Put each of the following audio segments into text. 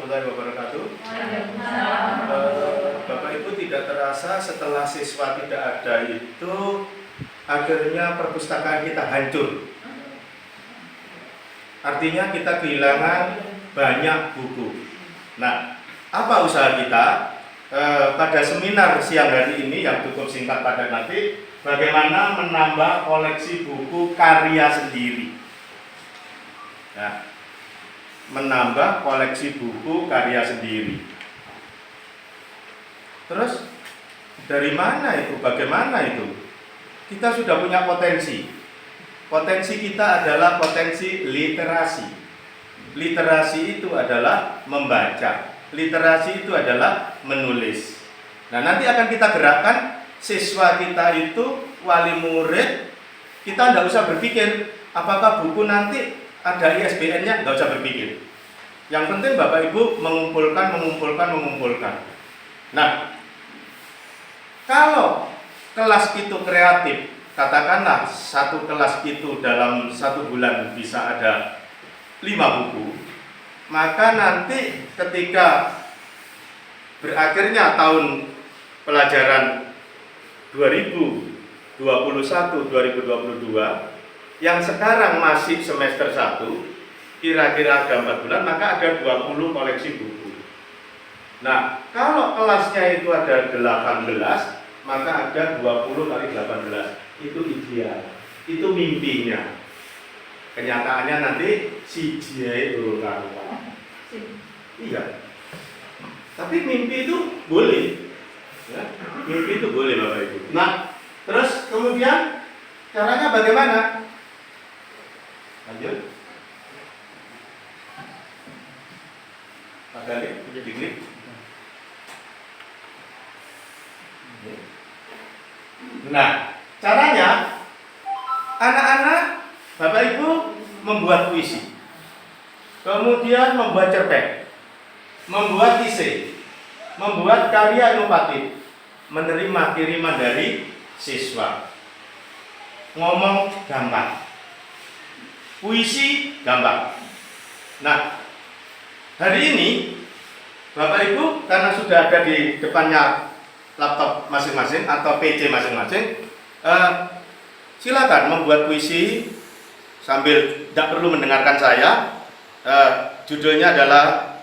warahmatullahi wabarakatuh. Bapak Ibu, tidak terasa setelah siswa tidak ada itu akhirnya perpustakaan kita hancur. Artinya kita kehilangan banyak buku. Nah, apa usaha kita? Pada seminar siang hari ini yang cukup singkat pada nanti, bagaimana menambah koleksi buku karya sendiri. Nah, menambah koleksi buku karya sendiri. Terus dari mana itu? Bagaimana itu? Kita sudah punya potensi. Potensi kita adalah potensi literasi. Literasi itu adalah membaca. Literasi itu adalah menulis. Nah, nanti akan kita gerakkan siswa kita itu, wali murid, kita tidak usah berpikir apakah buku nanti ada ISBN-nya, nggak usah berpikir. Yang penting Bapak Ibu mengumpulkan. Nah, kalau kelas itu kreatif, katakanlah satu kelas itu dalam 1 bulan bisa ada 5 buku, maka nanti ketika berakhirnya tahun pelajaran 2021-2022 yang sekarang masih semester 1, kira-kira ada 4 bulan, maka ada 20 koleksi buku. Nah, kalau kelasnya itu ada 18, maka ada 20 kali 18. Itu ideal, itu mimpinya. Kenyataannya nanti CJ karuan. Iya. Tapi mimpi itu boleh. Ya, mimpi itu boleh Bapak Ibu. Nah, terus kemudian caranya bagaimana? Lanjut. Pak Gali, diklik. Nah, caranya anak-anak, Bapak Ibu membuat puisi, kemudian membuat cerpen, membuat esai, membuat karya inovatif, menerima kiriman dari siswa. Ngomong gampang, puisi gampang. Nah, hari ini Bapak Ibu karena sudah ada di depannya laptop masing-masing atau PC masing-masing, silakan membuat puisi sambil tidak perlu mendengarkan saya. Judulnya adalah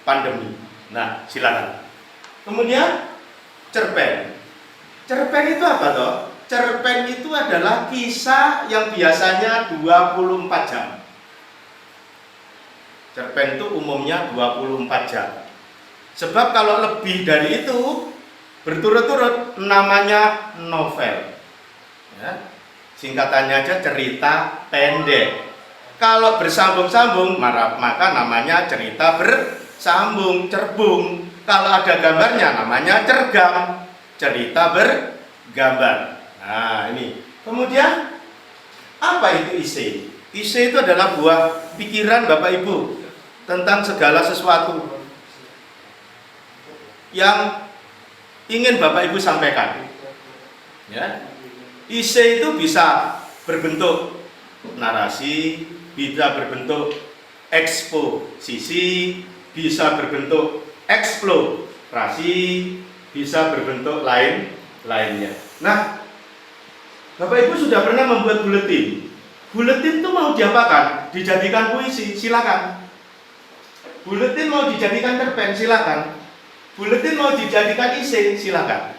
pandemi. Nah, silakan. Kemudian cerpen. Cerpen itu apa toh? Cerpen itu adalah kisah yang biasanya 24 jam. Cerpen itu umumnya 24 jam. Sebab kalau lebih dari itu berturut-turut namanya novel. Ya. Singkatannya aja cerita pendek. Kalau bersambung-sambung maka namanya cerita bersambung, cerbung. Kalau ada gambarnya namanya cergam, cerita bergambar. Nah, ini. Kemudian apa itu esai? Esai itu adalah buah pikiran Bapak Ibu tentang segala sesuatu yang ingin Bapak Ibu sampaikan. Ya. Esai itu bisa berbentuk narasi, bisa berbentuk eksposisi, bisa berbentuk eksplorasi, bisa berbentuk lainnya. Nah, Bapak Ibu sudah pernah membuat buletin. Buletin itu mau diapakan? Dijadikan puisi, silakan. Buletin mau dijadikan cerpen, silakan. Buletin mau dijadikan esai, silakan.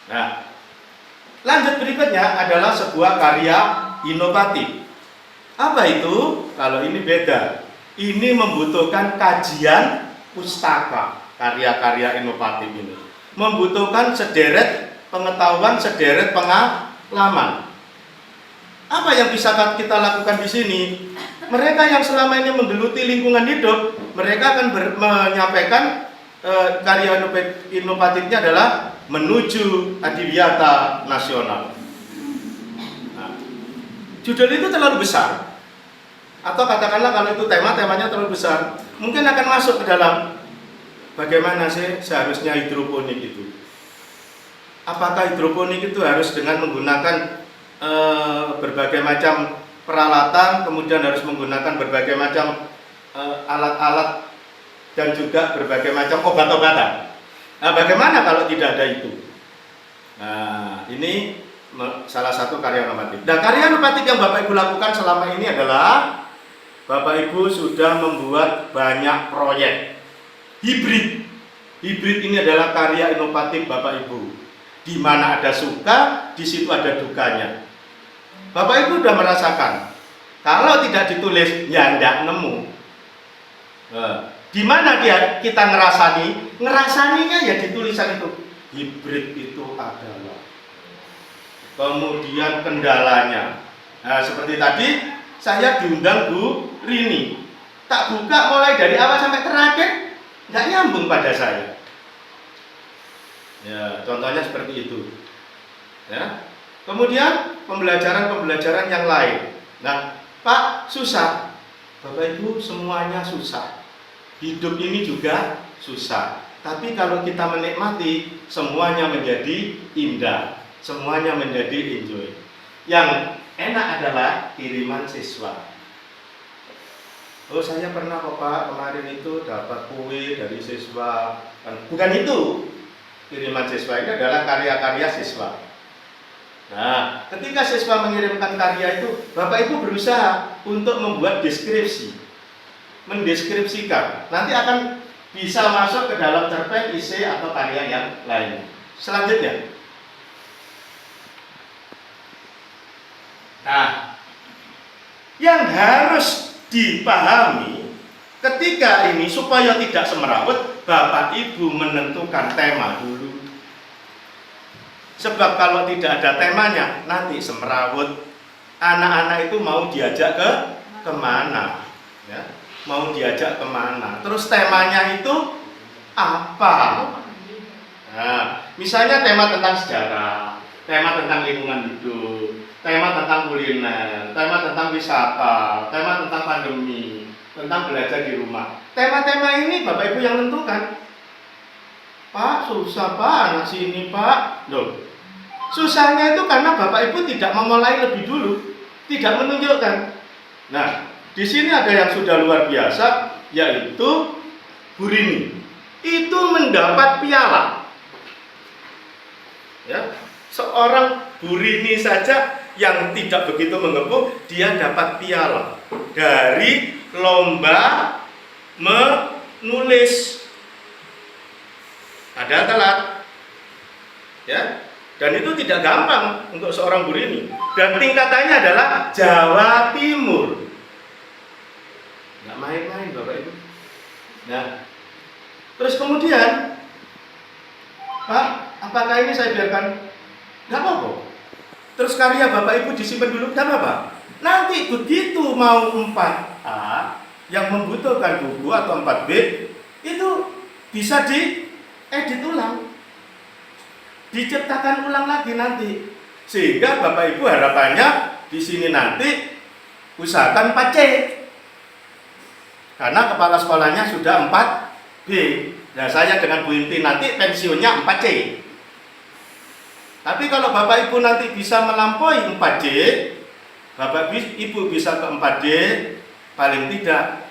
Nah, lanjut berikutnya adalah sebuah karya inovatif. Apa itu? Kalau ini beda. Ini membutuhkan kajian pustaka. Karya-karya inovatif ini membutuhkan sederet pengetahuan, sederet pengalaman. Apa yang bisa kita lakukan di sini? Mereka yang selama ini menggeluti lingkungan hidup, mereka akan menyampaikan karya inovatifnya adalah menuju adiwiyata nasional. Nah, judul itu terlalu besar, atau katakanlah kalau itu temanya terlalu besar, mungkin akan masuk ke dalam bagaimana sih seharusnya hidroponik itu. Apakah hidroponik itu harus dengan menggunakan berbagai macam peralatan, kemudian harus menggunakan berbagai macam alat-alat dan juga berbagai macam obat-obatan. Nah, bagaimana kalau tidak ada itu? Nah, ini salah satu karya inovatif. Nah, karya inovatif yang Bapak Ibu lakukan selama ini adalah Bapak Ibu sudah membuat banyak proyek hibrid. Hibrid ini adalah karya inovatif Bapak Ibu. Di mana ada suka, di situ ada dukanya. Bapak Ibu sudah merasakan. Kalau tidak ditulis, ya tidak nemu. Di mana kita ngerasaninya ya di tulisan itu. Hibrid itu adalah. Kemudian kendalanya. Nah, seperti tadi saya diundang Bu Rini. Tak buka mulai dari awal sampai terakhir, nggak nyambung pada saya. Ya, contohnya seperti itu. Ya. Kemudian pembelajaran yang lain. Nah, Pak, susah. Bapak Ibu, semuanya susah. Hidup ini juga susah. Tapi kalau kita menikmati, semuanya menjadi indah. Semuanya menjadi enjoy. Yang enak adalah kiriman siswa. Oh, saya pernah kok Pak, kemarin itu dapat kue dari siswa. Bukan itu. Kiriman siswa ini adalah karya-karya siswa. Nah, ketika siswa mengirimkan karya itu, Bapak Ibu berusaha untuk membuat deskripsi, mendeskripsikan. Nanti akan bisa masuk ke dalam cerpen, esai atau karya yang lain. Selanjutnya, nah, yang harus dipahami ketika ini supaya tidak semerawut, Bapak Ibu menentukan tema dulu. Sebab kalau tidak ada temanya, nanti semerawut. Anak-anak itu mau diajak kemana? Ya, mau diajak kemana? Terus temanya itu apa? Nah, misalnya tema tentang sejarah, tema tentang lingkungan hidup, tema tentang kuliner, tema tentang wisata, tema tentang pandemi, tentang belajar di rumah. Tema-tema ini Bapak Ibu yang tentukan. Pak, susah Pak, anak sini Pak. Loh, susahnya itu karena Bapak Ibu tidak memulai lebih dulu, tidak menunjukkan. Nah, di sini ada yang sudah luar biasa, yaitu Bu Rini. Itu mendapat piala. Ya, seorang Bu Rini saja yang tidak begitu mengepung, dia dapat piala dari lomba menulis. Ada telat, ya, dan itu tidak gampang untuk seorang Bu Rini. Dan tingkatannya adalah Jawa Timur. Nggak main-main Bapak Ibu. Nah, terus kemudian, Pak, apakah ini saya biarkan? Nggak apa-apa. Terus karya Bapak Ibu disimpan dulu, nggak apa-apa. Nanti begitu mau 4A yang membutuhkan buku atau 4B, itu bisa diedit ulang, diciptakan ulang lagi nanti. Sehingga Bapak Ibu harapannya di sini nanti usahakan 4C. Karena kepala sekolahnya sudah 4B. Nah, saya dengan Bu Inti nanti pensiunnya 4C. Tapi kalau Bapak Ibu nanti bisa melampaui 4C, Bapak Ibu bisa ke 4D, paling tidak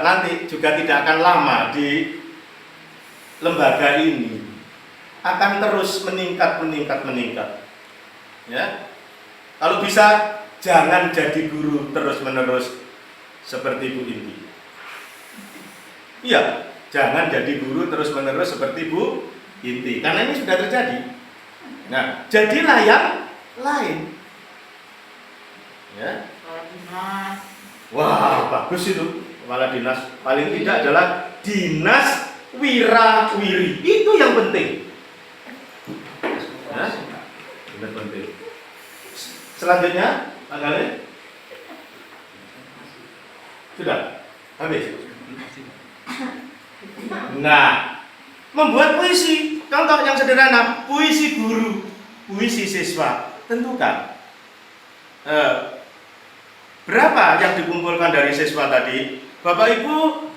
nanti juga tidak akan lama di lembaga ini, akan terus meningkat. Ya, kalau bisa jangan jadi guru terus-menerus seperti Bu Inti. Iya, jangan jadi guru terus-menerus seperti Bu Inti, karena ini sudah terjadi. Nah, jadilah yang lain. Ya. Wah, bagus itu kepala dinas. Paling tidak adalah dinas wirawiri. Itu yang penting. Nah, itu penting. Selanjutnya, Pak Gale. Sudah habis. Nah, membuat puisi. Contoh yang sederhana, puisi guru, puisi siswa. Tentukan. Berapa yang dikumpulkan dari siswa tadi? Bapak Ibu